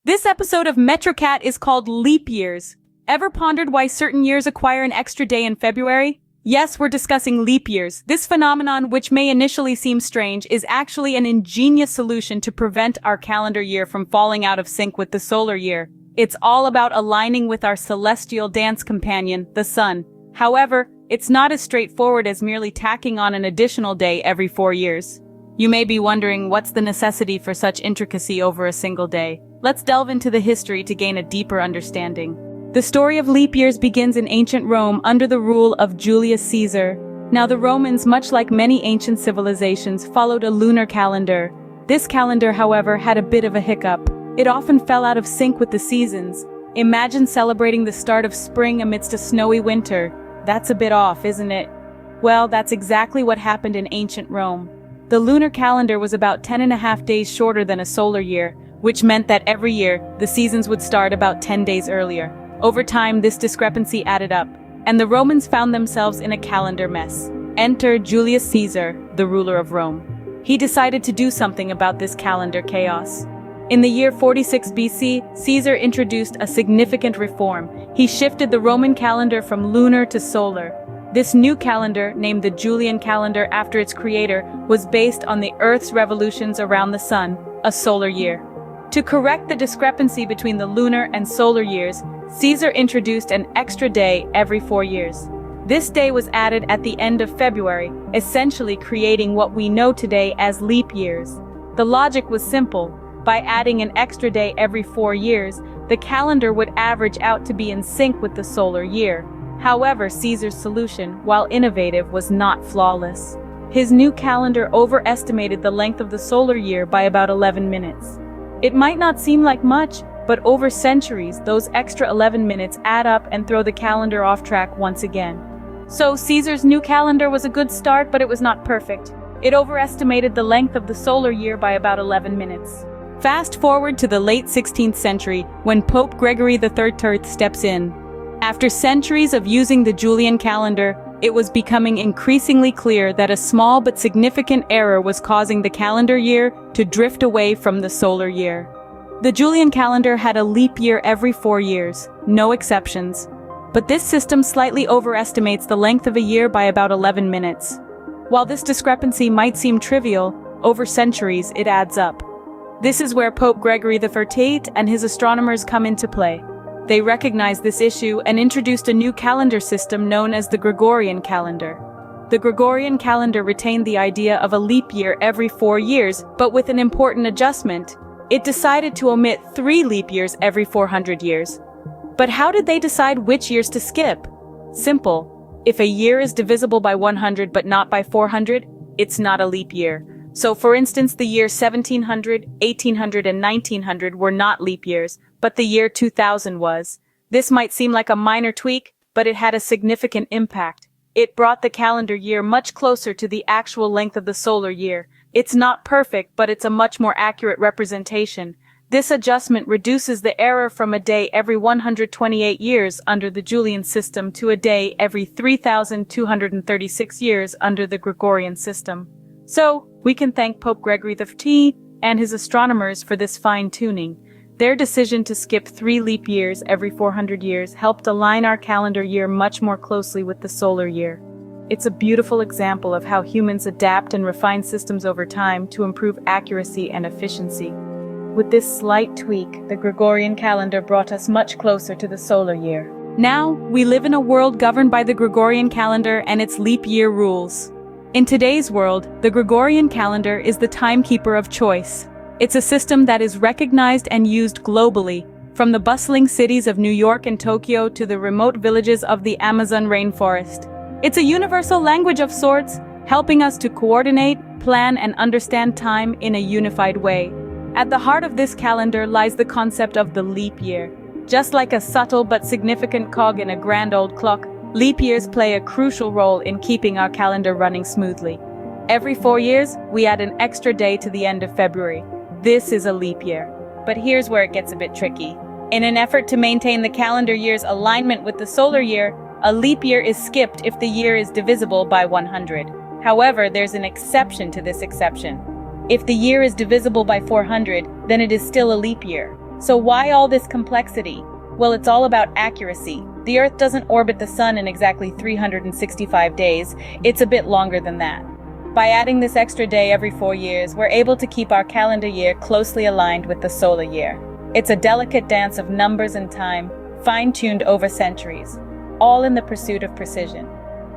This episode of MetroCat is called Leap Years. Ever pondered why certain years acquire an extra day in February? Yes, we're discussing leap years. This phenomenon, which may initially seem strange, is actually an ingenious solution to prevent our calendar year from falling out of sync with the solar year. It's all about aligning with our celestial dance companion, the sun. However, it's not as straightforward as merely tacking on an additional day every 4 years. You may be wondering, what's the necessity for such intricacy over a single day? Let's delve into the history to gain a deeper understanding. The story of leap years begins in ancient Rome under the rule of Julius Caesar. Now, the Romans, much like many ancient civilizations, followed a lunar calendar. This calendar, however, had a bit of a hiccup. It often fell out of sync with the seasons. Imagine celebrating the start of spring amidst a snowy winter. That's a bit off, isn't it? Well, that's exactly what happened in ancient Rome. The lunar calendar was about 10.5 days shorter than a solar year, which meant that every year, the seasons would start about 10 days earlier. Over time, this discrepancy added up, and the Romans found themselves in a calendar mess. Enter Julius Caesar, the ruler of Rome. He decided to do something about this calendar chaos. In the year 46 BC, Caesar introduced a significant reform. He shifted the Roman calendar from lunar to solar. This new calendar, named the Julian calendar after its creator, was based on the Earth's revolutions around the sun, a solar year. To correct the discrepancy between the lunar and solar years, Caesar introduced an extra day every 4 years. This day was added at the end of February, essentially creating what we know today as leap years. The logic was simple. By adding an extra day every 4 years, the calendar would average out to be in sync with the solar year. However, Caesar's solution, while innovative, was not flawless. His new calendar overestimated the length of the solar year by about 11 minutes. It might not seem like much, but over centuries, those extra 11 minutes add up and throw the calendar off track once again. So Caesar's new calendar was a good start, but it was not perfect. It overestimated the length of the solar year by about 11 minutes. Fast forward to the late 16th century, when Pope Gregory III steps in. After centuries of using the Julian calendar, it was becoming increasingly clear that a small but significant error was causing the calendar year to drift away from the solar year. The Julian calendar had a leap year every 4 years, no exceptions. But this system slightly overestimates the length of a year by about 11 minutes. While this discrepancy might seem trivial, over centuries it adds up. This is where Pope Gregory XIII and his astronomers come into play. They recognized this issue and introduced a new calendar system known as the Gregorian calendar. The Gregorian calendar retained the idea of a leap year every 4 years, but with an important adjustment. It decided to omit 3 leap years every 400 years. But how did they decide which years to skip? Simple. If a year is divisible by 100 but not by 400, it's not a leap year. So for instance, the year 1700, 1800, and 1900 were not leap years, but the year 2000 was. This might seem like a minor tweak, but it had a significant impact. It brought the calendar year much closer to the actual length of the solar year. It's not perfect, but it's a much more accurate representation. This adjustment reduces the error from a day every 128 years under the Julian system to a day every 3,236 years under the Gregorian system. So, we can thank Pope Gregory XIII and his astronomers for this fine-tuning. Their decision to skip 3 leap years every 400 years helped align our calendar year much more closely with the solar year. It's a beautiful example of how humans adapt and refine systems over time to improve accuracy and efficiency. With this slight tweak, the Gregorian calendar brought us much closer to the solar year. Now, we live in a world governed by the Gregorian calendar and its leap year rules. In today's world, the Gregorian calendar is the timekeeper of choice. It's a system that is recognized and used globally, from the bustling cities of New York and Tokyo to the remote villages of the Amazon rainforest. It's a universal language of sorts, helping us to coordinate, plan, and understand time in a unified way. At the heart of this calendar lies the concept of the leap year. Just like a subtle but significant cog in a grand old clock, leap years play a crucial role in keeping our calendar running smoothly. Every 4 years, we add an extra day to the end of February. This is a leap year. But here's where it gets a bit tricky. In an effort to maintain the calendar year's alignment with the solar year, a leap year is skipped if the year is divisible by 100. However, there's an exception to this exception. If the year is divisible by 400, then it is still a leap year. So why all this complexity? Well, it's all about accuracy. The Earth doesn't orbit the Sun in exactly 365 days, it's a bit longer than that. By adding this extra day every 4 years, we're able to keep our calendar year closely aligned with the solar year. It's a delicate dance of numbers and time, fine-tuned over centuries, all in the pursuit of precision.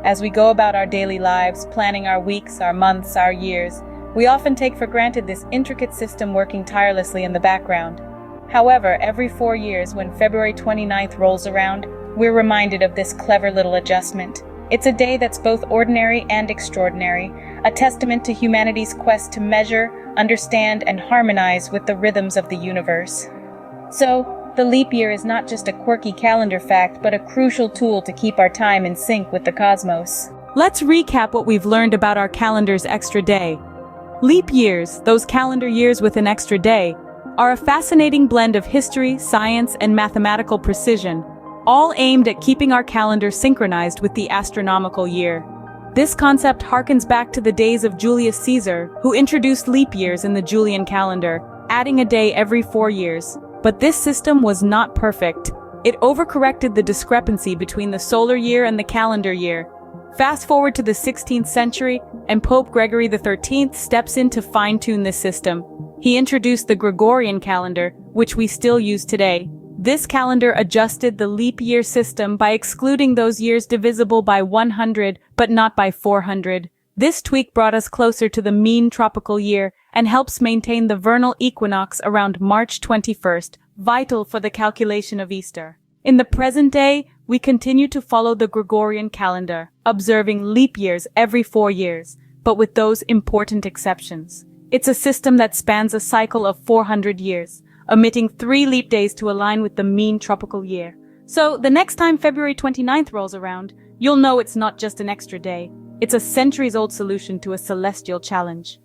As we go about our daily lives, planning our weeks, our months, our years, we often take for granted this intricate system working tirelessly in the background. However, every 4 years, when February 29th rolls around, we're reminded of this clever little adjustment. It's a day that's both ordinary and extraordinary, a testament to humanity's quest to measure, understand, and harmonize with the rhythms of the universe. So, the leap year is not just a quirky calendar fact, but a crucial tool to keep our time in sync with the cosmos. Let's recap what we've learned about our calendar's extra day. Leap years, those calendar years with an extra day, are a fascinating blend of history, science, and mathematical precision, all aimed at keeping our calendar synchronized with the astronomical year. This concept harkens back to the days of Julius Caesar, who introduced leap years in the Julian calendar, adding a day every 4 years. But this system was not perfect. It overcorrected the discrepancy between the solar year and the calendar year. Fast forward to the 16th century, and Pope Gregory XIII steps in to fine-tune this system. He introduced the Gregorian calendar, which we still use today. This calendar adjusted the leap year system by excluding those years divisible by 100, but not by 400. This tweak brought us closer to the mean tropical year and helps maintain the vernal equinox around March 21st, vital for the calculation of Easter. In the present day, we continue to follow the Gregorian calendar, observing leap years every 4 years, but with those important exceptions. It's a system that spans a cycle of 400 years, omitting 3 leap days to align with the mean tropical year. So, the next time February 29th rolls around, you'll know it's not just an extra day. It's a centuries-old solution to a celestial challenge.